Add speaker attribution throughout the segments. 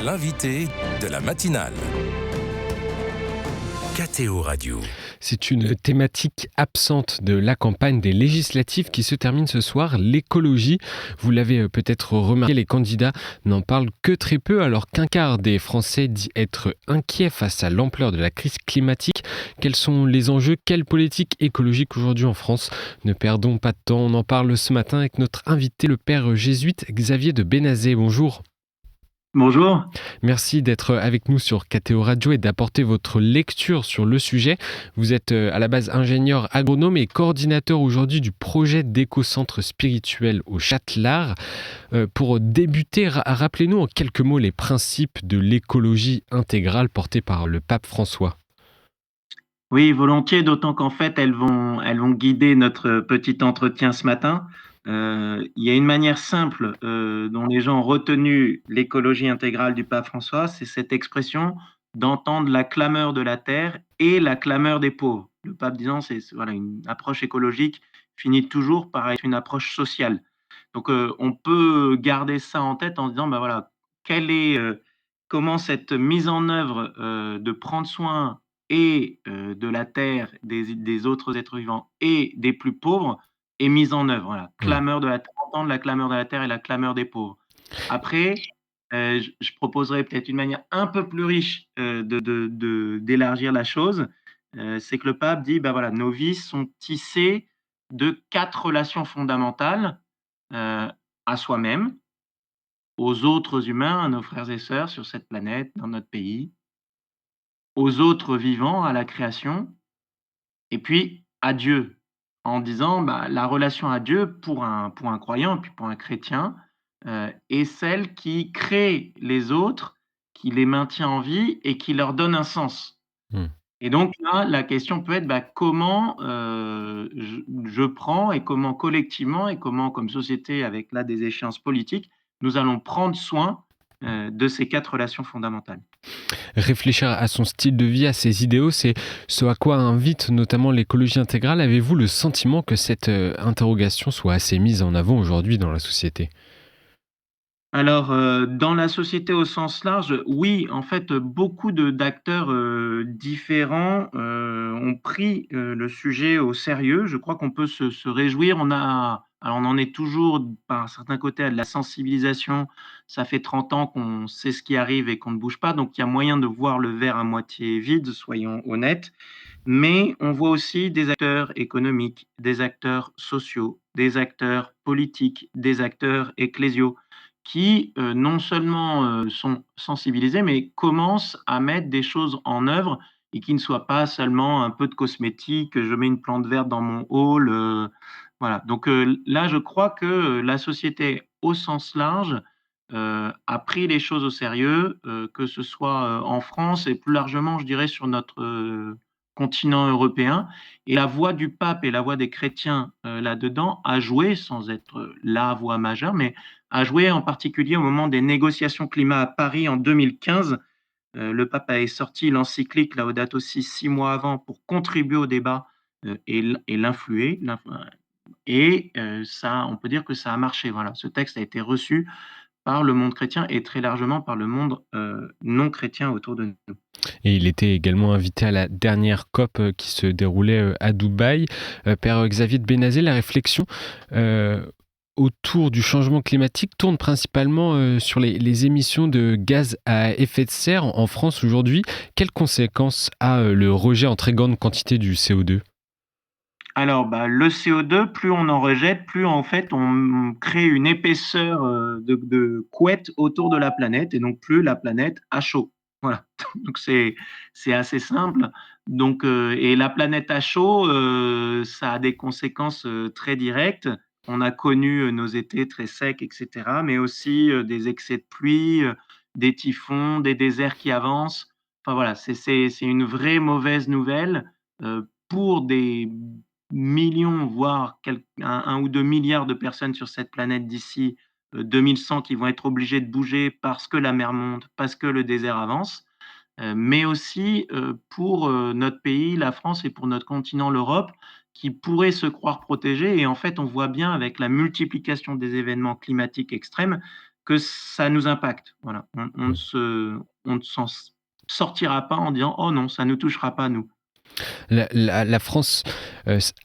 Speaker 1: L'invité de la matinale. KTO Radio.
Speaker 2: C'est une thématique absente de la campagne des législatives qui se termine ce soir, l'écologie. Vous l'avez peut-être remarqué, les candidats n'en parlent que très peu, alors qu'un quart des Français dit être inquiets face à l'ampleur de la crise climatique. Quels sont les enjeux? Quelle politique écologique aujourd'hui en France? Ne perdons pas de temps, on en parle ce matin avec notre invité, le père jésuite Xavier de Bénazet. Bonjour.
Speaker 3: Bonjour.
Speaker 2: Merci d'être avec nous sur KTO Radio et d'apporter votre lecture sur le sujet. Vous êtes à la base ingénieur agronome et coordinateur aujourd'hui du projet d'éco-centre spirituel au Châtelard. Pour débuter, rappelez-nous en quelques mots les principes de l'écologie intégrale portés par le pape François.
Speaker 3: Oui, volontiers, d'autant qu'en fait, elles vont guider notre petit entretien ce matin. Il y a une manière simple dont les gens ont retenu l'écologie intégrale du pape François, c'est cette expression d'entendre la clameur de la terre et la clameur des pauvres. Le pape disant, voilà, une approche écologique finit toujours par être une approche sociale. Donc, on peut garder ça en tête en se disant, ben voilà, comment cette mise en œuvre de prendre soin et de la terre, des autres êtres vivants et des plus pauvres est mise en œuvre. Voilà, clameur de la terre, entendre la clameur de la terre et la clameur des pauvres. Après, je proposerais peut-être une manière un peu plus riche d'élargir la chose. C'est que le pape dit, ben voilà, nos vies sont tissées de 4 relations fondamentales à soi-même, aux autres humains, à nos frères et sœurs sur cette planète, dans notre pays, aux autres vivants, à la création, et puis à Dieu, en disant, bah, la relation à Dieu pour un croyant, puis pour un chrétien, est celle qui crée les autres, qui les maintient en vie et qui leur donne un sens.
Speaker 2: Mmh.
Speaker 3: Et donc là, la question peut être, bah, comment, je prends et comment collectivement et comment comme société avec là des échéances politiques, nous allons prendre soin, de ces 4 relations fondamentales.
Speaker 2: Réfléchir à son style de vie, à ses idéaux, c'est ce à quoi invite notamment l'écologie intégrale. Avez-vous le sentiment que cette interrogation soit assez mise en avant aujourd'hui dans la société?
Speaker 3: Alors, dans la société au sens large, oui, en fait, beaucoup d'acteurs, différents, ont pris, le sujet au sérieux. Je crois qu'on peut se réjouir. Alors on en est toujours, par un certain côté, à de la sensibilisation. Ça fait 30 ans qu'on sait ce qui arrive et qu'on ne bouge pas, donc il y a moyen de voir le verre à moitié vide, soyons honnêtes. Mais on voit aussi des acteurs économiques, des acteurs sociaux, des acteurs politiques, des acteurs ecclésiaux qui, non seulement, sont sensibilisés, mais commencent à mettre des choses en œuvre et qui ne soient pas seulement un peu de cosmétique, je mets une plante verte dans mon hall, voilà. Donc, là, je crois que la société au sens large, a pris les choses au sérieux, que ce soit, en France et plus largement, je dirais, sur notre, continent européen. Et la voix du pape et la voix des chrétiens, là-dedans a joué, sans être la voix majeure, mais a joué en particulier au moment des négociations climat à Paris en 2015. Le pape avait sorti l'encyclique Laudato Si 6 mois avant pour contribuer au débat, et l'influer, et ça, on peut dire que ça a marché. Voilà, ce texte a été reçu par le monde chrétien et très largement par le monde, non chrétien autour de nous.
Speaker 2: Et il était également invité à la dernière COP qui se déroulait à Dubaï. Père Xavier de Bénazet, la réflexion autour du changement climatique tourne principalement sur les émissions de gaz à effet de serre en France aujourd'hui. Quelles conséquences a le rejet en très grande quantité du CO2?
Speaker 3: Alors, bah, le CO2, plus on en rejette, plus en fait on crée une épaisseur, de couette autour de la planète et donc plus la planète a chaud. Voilà, donc c'est assez simple. Donc, et la planète a chaud, ça a des conséquences, très directes. On a connu, nos étés très secs et cetera, mais aussi, des excès de pluie, des typhons, des déserts qui avancent. Enfin voilà, c'est une vraie mauvaise nouvelle, pour des millions, voire 1 ou 2 milliards de personnes sur cette planète d'ici 2100 qui vont être obligées de bouger parce que la mer monte, parce que le désert avance, mais aussi pour notre pays, la France et pour notre continent, l'Europe, qui pourrait se croire protégé. Et en fait, on voit bien avec la multiplication des événements climatiques extrêmes que ça nous impacte. Voilà.
Speaker 2: Mmh.
Speaker 3: On ne s'en sortira pas en disant: «Oh non, ça ne nous touchera pas nous».
Speaker 2: La France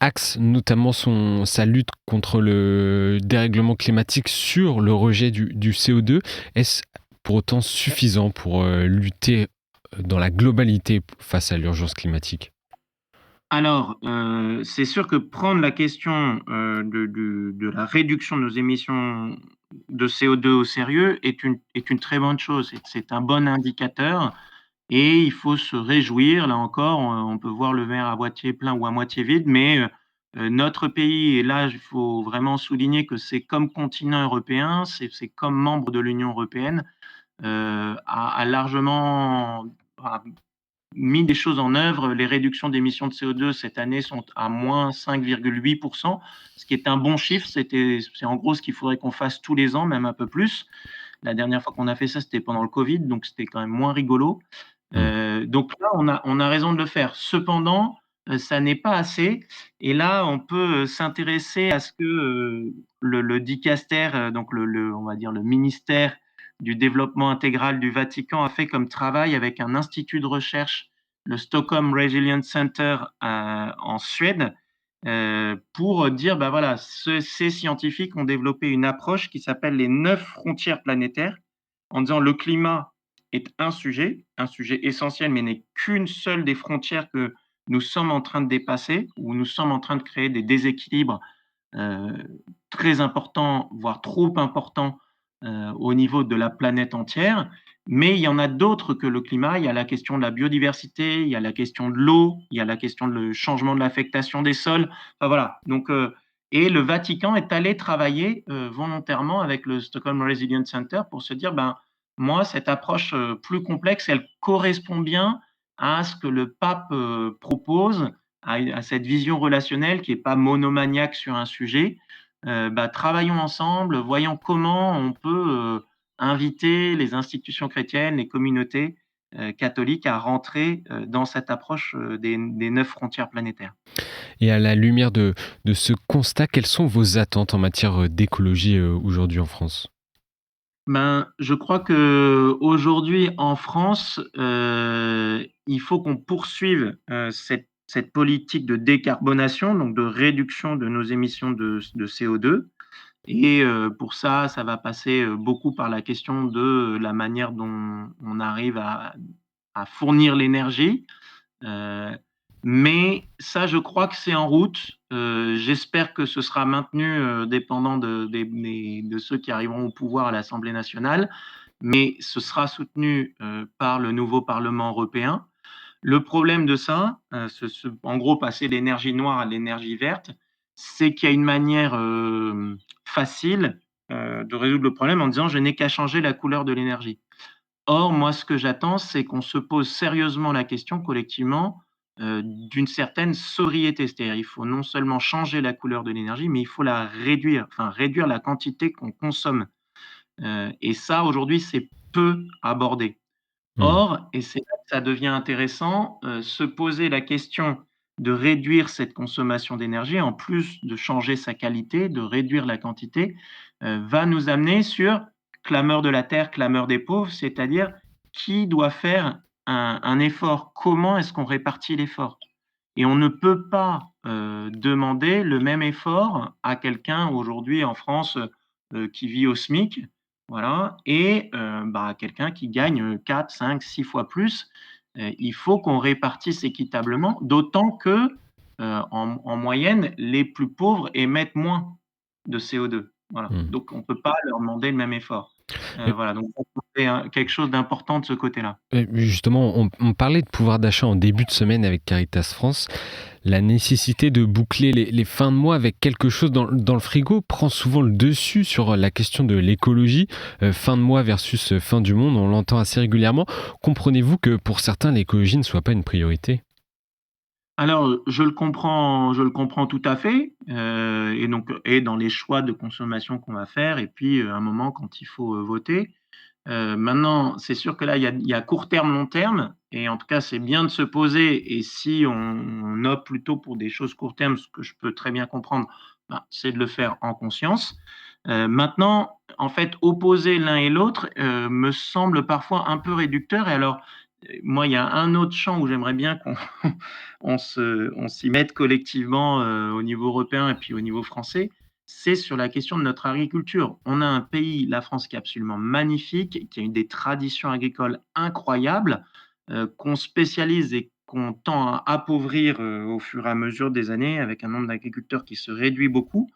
Speaker 2: axe notamment sa lutte contre le dérèglement climatique sur le rejet du CO2. Est-ce pour autant suffisant pour lutter dans la globalité face à l'urgence climatique?
Speaker 3: Alors, c'est sûr que prendre la question, de la réduction de nos émissions de CO2 au sérieux est une très bonne chose. C'est un bon indicateur et il faut se réjouir. Là encore, on peut voir le verre à moitié plein ou à moitié vide, mais notre pays, et là, il faut vraiment souligner que c'est comme continent européen, c'est comme membre de l'Union européenne, a largement a mis des choses en œuvre. Les réductions d'émissions de CO2 cette année sont à moins 5,8%, ce qui est un bon chiffre. C'est en gros ce qu'il faudrait qu'on fasse tous les ans, même un peu plus. La dernière fois qu'on a fait ça, c'était pendant le Covid, donc c'était quand même moins rigolo.
Speaker 2: Mmh.
Speaker 3: Donc là, on a raison de le faire. Cependant, ça n'est pas assez, et là, on peut s'intéresser à ce que le dicaster, donc on va dire le ministère du développement intégral du Vatican a fait comme travail avec un institut de recherche, le Stockholm Resilience Center en Suède, pour dire, bah voilà, ces scientifiques ont développé une approche qui s'appelle les 9 frontières planétaires, en disant le climat est un sujet essentiel, mais n'est qu'une seule des frontières que nous sommes en train de dépasser, où nous sommes en train de créer des déséquilibres euh, très importants, voire trop importants au niveau de la planète entière. Mais il y en a d'autres que le climat. Il y a la question de la biodiversité, il y a la question de l'eau, il y a la question du changement de l'affectation des sols. Enfin, voilà. Donc, et le Vatican est allé travailler volontairement avec le Stockholm Resilience Center pour se dire, ben, moi, cette approche plus complexe, elle correspond bien à ce que le pape propose, à cette vision relationnelle qui n'est pas monomaniaque sur un sujet. Bah, travaillons ensemble, voyons comment on peut inviter les institutions chrétiennes, les communautés catholiques à rentrer dans cette approche des 9 frontières planétaires.
Speaker 2: Et à la lumière de ce constat, quelles sont vos attentes en matière d'écologie aujourd'hui en France?
Speaker 3: Ben, je crois qu'aujourd'hui en France, il faut qu'on poursuive cette politique de décarbonation, donc de réduction de nos émissions de CO2. Et pour ça, ça va passer beaucoup par la question de la manière dont on arrive à fournir l'énergie. Heu, mais ça, je crois que c'est en route. J'espère que ce sera maintenu, dépendant de ceux qui arriveront au pouvoir à l'Assemblée nationale, mais ce sera soutenu par le nouveau Parlement européen. Le problème de ça, en gros, passer de l'énergie noire à l'énergie verte, c'est qu'il y a une manière facile de résoudre le problème en disant: «Je n'ai qu'à changer la couleur de l'énergie». Or, moi, ce que j'attends, c'est qu'on se pose sérieusement la question collectivement, d'une certaine sobriété. C'est-à-dire, il faut non seulement changer la couleur de l'énergie, mais il faut la réduire, enfin réduire la quantité qu'on consomme. Et ça, aujourd'hui, c'est peu abordé.
Speaker 2: Mmh.
Speaker 3: Or, et c'est là que ça devient intéressant, se poser la question de réduire cette consommation d'énergie, en plus de changer sa qualité, de réduire la quantité, va nous amener sur clameur de la terre, clameur des pauvres, c'est-à-dire qui doit faire un effort? Comment est-ce qu'on répartit l'effort? Et on ne peut pas, demander le même effort à quelqu'un aujourd'hui en France, qui vit au SMIC, voilà, et bah, quelqu'un qui gagne 4, 5, 6 fois plus. Il faut qu'on répartisse équitablement, d'autant que, en moyenne, les plus pauvres émettent moins de CO2. Voilà,
Speaker 2: Mmh.
Speaker 3: donc on ne peut pas leur demander le même effort. Voilà, donc c'est quelque chose d'important de ce côté-là.
Speaker 2: Justement, on parlait de pouvoir d'achat en début de semaine avec Caritas France. La nécessité de boucler les fins de mois avec quelque chose dans le frigo prend souvent le dessus sur la question de l'écologie. Fin de mois versus fin du monde, on l'entend assez régulièrement. Comprenez-vous que pour certains, l'écologie ne soit pas une priorité?
Speaker 3: Alors, je le comprends tout à fait, et donc et dans les choix de consommation qu'on va faire, et puis, à un moment quand il faut, voter. Maintenant, c'est sûr que là, il y a court terme, long terme, et en tout cas, c'est bien de se poser, et si on opte plutôt pour des choses court terme, ce que je peux très bien comprendre, ben, c'est de le faire en conscience. Maintenant, en fait, opposer l'un et l'autre, me semble parfois un peu réducteur et alors, moi, il y a un autre champ où j'aimerais bien qu'on on s'y mette collectivement, au niveau européen et puis au niveau français, c'est sur la question de notre agriculture. On a un pays, la France, qui est absolument magnifique, qui a une des traditions agricoles incroyables, qu'on spécialise et qu'on tend à appauvrir, au fur et à mesure des années avec un nombre d'agriculteurs qui se réduit beaucoup.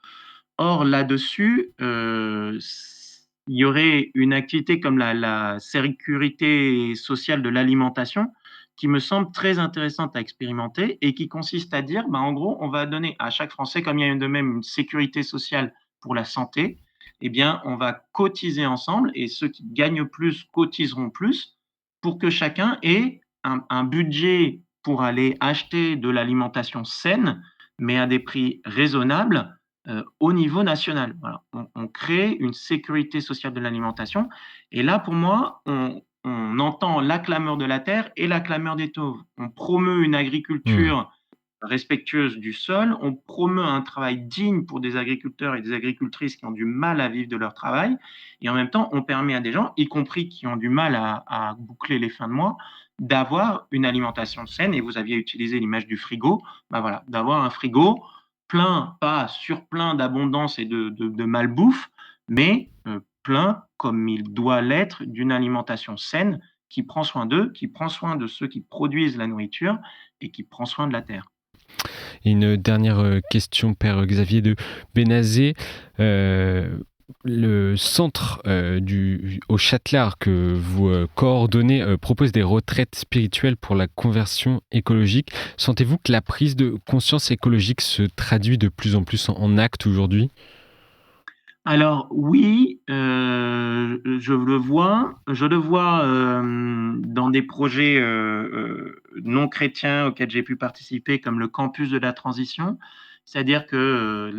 Speaker 3: Or là-dessus, il y aurait une activité comme la sécurité sociale de l'alimentation qui me semble très intéressante à expérimenter et qui consiste à dire, en gros, on va donner à chaque Français, comme il y a de même une sécurité sociale pour la santé, eh bien, on va cotiser ensemble et ceux qui gagnent plus cotiseront plus pour que chacun ait un budget pour aller acheter de l'alimentation saine, mais à des prix raisonnables, au niveau national. Voilà. On crée une sécurité sociale de l'alimentation. Et là, pour moi, on entend la clameur de la terre et la clameur des tauves. On promeut une
Speaker 2: Mmh.
Speaker 3: agriculture respectueuse du sol, on promeut un travail digne pour des agriculteurs et des agricultrices qui ont du mal à vivre de leur travail, et en même temps, on permet à des gens, y compris qui ont du mal à boucler les fins de mois, d'avoir une alimentation saine. Et vous aviez utilisé l'image du frigo, voilà, d'avoir un frigo plein, pas surplein d'abondance et de malbouffe, mais plein, comme il doit l'être, d'une alimentation saine qui prend soin d'eux, qui prend soin de ceux qui produisent la nourriture et qui prend soin de la terre.
Speaker 2: Et une dernière question, Père Xavier de Bénazet. Le centre au Châtelard que vous coordonnez propose des retraites spirituelles pour la conversion écologique. Sentez-vous que la prise de conscience écologique se traduit de plus en plus en actes aujourd'hui?
Speaker 3: Alors oui, je le vois, dans des projets, non chrétiens auxquels j'ai pu participer comme le campus de la transition. C'est-à-dire que,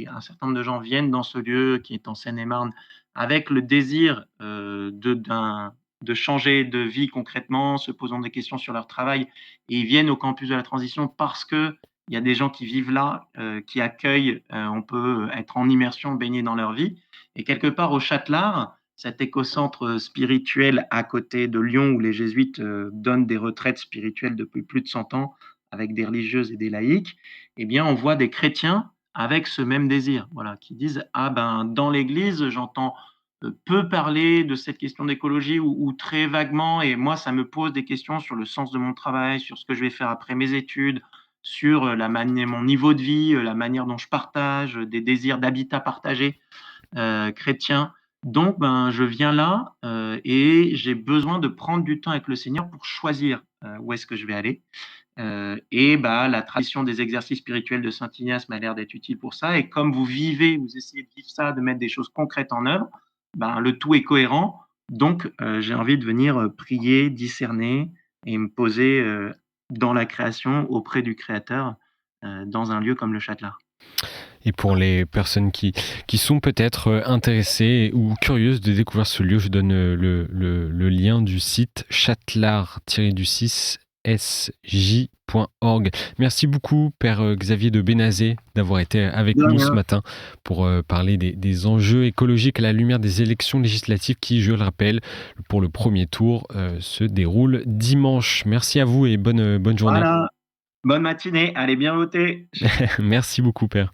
Speaker 3: un certain nombre de gens viennent dans ce lieu qui est en Seine-et-Marne avec le désir, de changer de vie concrètement, se posant des questions sur leur travail et ils viennent au campus de la transition parce que il y a des gens qui vivent là, qui accueillent, on peut être en immersion, baigner dans leur vie et quelque part au Châtelard, cet écocentre spirituel à côté de Lyon où les jésuites, donnent des retraites spirituelles depuis plus de 100 ans avec des religieuses et des laïcs, eh bien, on voit des chrétiens avec ce même désir, voilà, qui disent: «Ah dans l'église, j'entends, peu parler de cette question d'écologie ou très vaguement et moi, ça me pose des questions sur le sens de mon travail, sur ce que je vais faire après mes études, sur, mon niveau de vie, la manière dont je partage, des désirs d'habitat partagé, chrétien. Donc je viens là, et j'ai besoin de prendre du temps avec le Seigneur pour choisir, où est-ce que je vais aller. La tradition des exercices spirituels de saint Ignace m'a l'air d'être utile pour ça et comme vous essayez de vivre ça, de mettre des choses concrètes en œuvre, le tout est cohérent. Donc j'ai envie de venir, prier, discerner et me poser, dans la création auprès du créateur, dans un lieu comme le Châtelard.
Speaker 2: Et pour les personnes qui sont peut-être intéressées ou curieuses de découvrir ce lieu, je donne le lien du site châtelard-du-6 sj.org. Merci beaucoup, Père Xavier de Bénazet, d'avoir été avec
Speaker 3: De
Speaker 2: nous ce
Speaker 3: rien.
Speaker 2: matin pour parler des enjeux écologiques à la lumière des élections législatives qui, je le rappelle, pour le premier tour, se déroulent dimanche. Merci à vous et bonne journée.
Speaker 3: Voilà. Bonne matinée, allez bien voter.
Speaker 2: Merci beaucoup, Père.